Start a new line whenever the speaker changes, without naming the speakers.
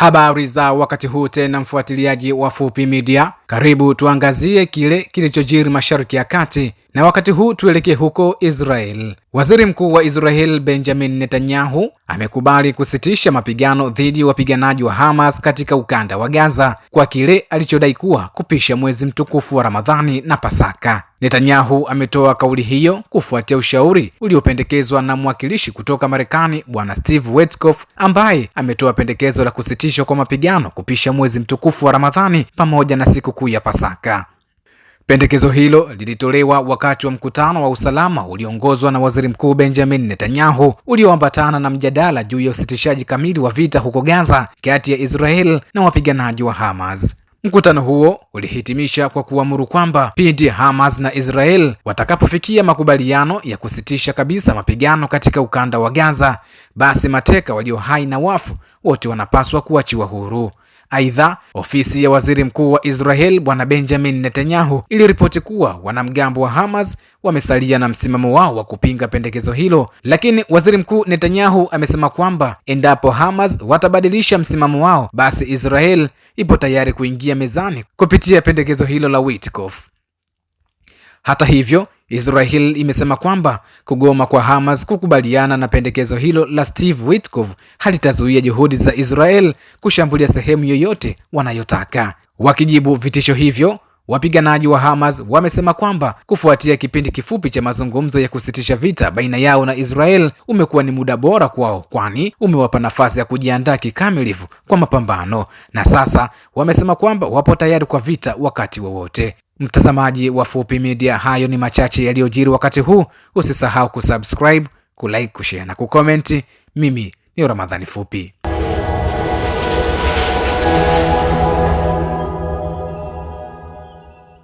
Habari za wakati huu tena, mfuatiliaji wa Fupi Media, karibu tuangazie kile kilichojiri Mashariki ya Kati, na wakati huu tuelekee huko Israel. Waziri Mkuu wa Israel Benjamin Netanyahu amekubali kusitisha mapigano dhidi ya wapiganaji wa Hamas katika ukanda wa Gaza kwa kile alichodai kuwa kupisha mwezi mtukufu wa Ramadhani na Pasaka. Netanyahu ametoa kauli hiyo kufuatia ushauri uliopendekezwa na mwakilishi kutoka Marekani Bwana Steve Witkoff, ambaye ametoa pendekezo la kusitishwa kwa mapigano kupisha mwezi mtukufu wa Ramadhani pamoja na sikukuu ya Pasaka. Pendekezo hilo lilitolewa wakati wa mkutano wa usalama ulioongozwa na Waziri Mkuu Benjamin Netanyahu, ulioambatana na mjadala juu ya usitishaji kamili wa vita huko Gaza kati ya Israel na wapiganaji wa Hamas. Mkutano huo ulihitimisha kwa kuamuru kwamba pindi Hamas na Israel watakapofikia makubaliano ya kusitisha kabisa mapigano katika ukanda wa Gaza, basi mateka walio hai na wafu wote wanapaswa kuachiwa huru. Aidha, ofisi ya Waziri Mkuu wa Israel Bwana Benjamin Netanyahu iliripoti kuwa wanamgambo wa Hamas wamesalia na msimamo wao wa kupinga pendekezo hilo, lakini Waziri Mkuu Netanyahu amesema kwamba endapo Hamas watabadilisha msimamo wao, basi Israel ipo tayari kuingia mezani kupitia pendekezo hilo la Witkoff. Hata hivyo, Israel imesema kwamba kugoma kwa Hamas kukubaliana na pendekezo hilo la Steve Witkoff halitazuia juhudi za Israel kushambulia sehemu yoyote wanayotaka. Wakijibu vitisho hivyo, wapiganaji wa Hamas wamesema kwamba kufuatia kipindi kifupi cha mazungumzo ya kusitisha vita baina yao na Israel umekuwa ni muda bora kwao, kwani umewapa nafasi ya kujiandaa kikamilifu kwa mapambano, na sasa wamesema kwamba wapo tayari kwa vita wakati wowote. Mtazamaji wa Fupi Media, hayo ni machache yaliyojiri wakati huu. Usisahau kusubscribe, kulike, kushare na kukomenti. Mimi ni Ramadhani Fupi.